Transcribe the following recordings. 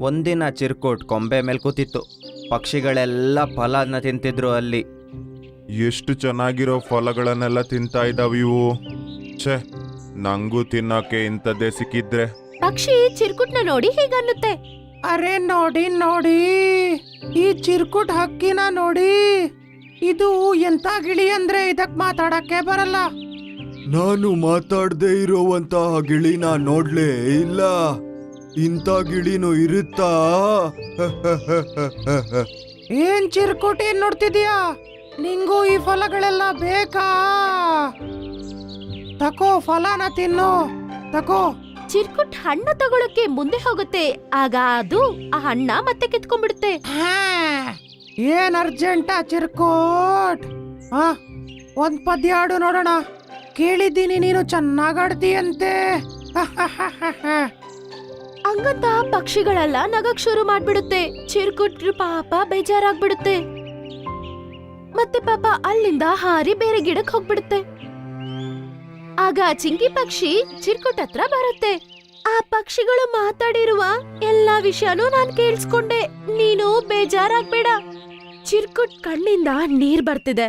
ಒಂದಿನ ಚಿರ್ಕುಟ್ ಕೊಂಬೆ ಮೇಲೆ ಕೂತಿತ್ತು. ಪಕ್ಷಿಗಳೆಲ್ಲ ಫಲನ ತಿಂತಿದ್ರು ಅಲ್ಲಿ. ಎಷ್ಟು ಚೆನ್ನಾಗಿರೋ ಫಲಗಳನ್ನೆಲ್ಲ ತಿಂತಾ ಇದ್ದಾವೆ ಇವು. ಛೇ, ನಂಗೂ ತಿನ್ನೋಕೆ ಇಂಥದ್ದೇ ಸಿಕ್ಕಿದ್ರೆ. ಪಕ್ಷಿ ಚಿರ್ಕುಟ್ನ ನೋಡಿ ಹೀಗನ್ನುತ್ತೆ. ಅರೆ ನೋಡಿ ನೋಡಿ, ಈ ಚಿರ್ಕುಟ್ ಹಕ್ಕಿನ ನೋಡಿ. ಇದು ಎಂತ ಗಿಳಿ ಅಂದ್ರೆ ಇದಕ್ ಮಾತಾಡಕ್ಕೆ ಬರಲ್ಲ. ನಾನು ಮಾತಾಡದೆ ಇರೋವಂತಹ ಗಿಳಿನ ನೋಡ್ಲೇ ಇಲ್ಲ. ಇಂಥ ಗಿಳಿನೂ ಇರುತ್ತಾ? ಏನ್ ಚಿರ್ಕುಟ್, ಏನ್ ನೋಡ್ತಿದ್ಯಾ? ನಿಂಗೂ ಈ ಫಲಗಳೆಲ್ಲ ಬೇಕಾ? ತಕೋ, ಫಲನ ತಿನ್ನು, ತಕೋ. ಚಿರ್ಕುಟ್ ಹಣ್ಣ ತಗೊಳಕ್ಕೆ ಮುಂದೆ ಹೋಗುತ್ತೆ. ಆಗ ಅದು ಆ ಹಣ್ಣ ಮತ್ತೆ ಕಿತ್ಕೊಂಡ್ಬಿಡುತ್ತೆ. ಏನ್ ಅರ್ಜೆಂಟಾ ಚಿರ್ಕುಟ್? ಒಂದ್ ಪದ್ಯ ಹಾಡು ನೋಡೋಣ. ಕೇಳಿದ್ದೀನಿ ನೀನು ಚೆನ್ನಾಗ್ ಆಡ್ತೀಯಂತೆ. ಹಂಗಂತ ಪಕ್ಷಿಗಳೆಲ್ಲ ನಗಕ್ ಶುರು ಮಾಡ್ಬಿಡುತ್ತೆ. ಚಿರ್ಕುಟ್ ಪಾಪ ಬೇಜಾರಾಗ್ಬಿಡುತ್ತೆ. ಮತ್ತೆ ಪಾಪ ಅಲ್ಲಿಂದ ಹಾರಿ ಬೇರೆ ಗಿಡಕ್ ಹೋಗ್ಬಿಡುತ್ತೆ. ಆಗ ಚಿಂಕಿ ಪಕ್ಷಿ ಚಿರ್ಕುಟ್ ಹತ್ರ ಬರುತ್ತೆ. ಆ ಪಕ್ಷಿಗಳು ಮಾತಾಡಿರುವ ಎಲ್ಲಾ ವಿಷಯನೂ ನಾನ್ ಕೇಳಿಸ್ಕೊಂಡೆ. ನೀನು ಬೇಜಾರಾಗ್ಬೇಡ. ಚಿರ್ಕುಟ್ ಕಣ್ಣಿಂದ ನೀರ್ ಬರ್ತಿದೆ.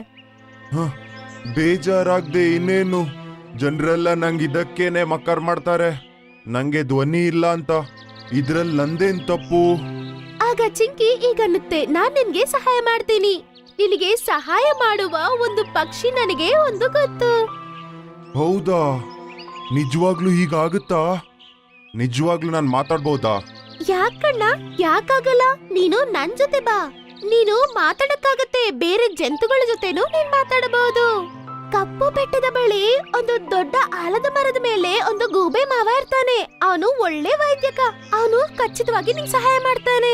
ಬೇಜಾರಾಗ್ದೆ ಇನ್ನೇನು? ಜನರೆಲ್ಲ ನಂಗೆ ಇದಕ್ಕೇನೆ ಮಕ್ಕರ್ ಮಾಡ್ತಾರೆ. ನಂಗೆ ಧ್ವನಿ ಇಲ್ಲ ಅಂತ. ಇದ್ರಲ್ಲಿ ನಂದೇನ್ ತಪ್ಪು? ಆಗ ಚಿಂಕಿ ಈಗನ್ನುತ್ತೆ, ನಾನ್ ನಿನ್ಗೆ ಸಹಾಯ ಮಾಡ್ತೀನಿ. ನಿನಗೆ ಸಹಾಯ ಮಾಡುವ ಒಂದು ಪಕ್ಷಿ ನನಗೆ ಒಂದು ಗೊತ್ತು. ಹೌದಾ? ನಿಜವಾಗ್ಲೂ ಹೀಗಾಗುತ್ತಾ? ನಿಜವಾಗ್ಲೂ ನಾನು ಮಾತಾಡ್ಬೋದಾ? ಯಾಕಣ್ಣ, ಯಾಕಾಗಲ್ಲ? ನೀನು ನನ್ ಜೊತೆ ಬಾ. ನೀನು ಮಾತಾಡಕ್ಕಾಗತ್ತೆ. ಬೇರೆ ಜಂತುಗಳ ಜೊತೆನೂ ನೀನ್ ಮಾತಾಡಬಹುದು. ಕಪ್ಪು ಬೆಟ್ಟದ ಬಳಿ ಒಂದು ದೊಡ್ಡ ಆಲದ ಮರದ ಮೇಲೆ ಒಂದು ಗೂಬೆ ಮಾವ ಇರ್ತಾನೆ. ಅವನು ಒಳ್ಳೆ ವೈದ್ಯಕ. ಅವನು ಖಚಿತವಾಗಿ ನಿಂಗೆ ಸಹಾಯ ಮಾಡ್ತಾನೆ.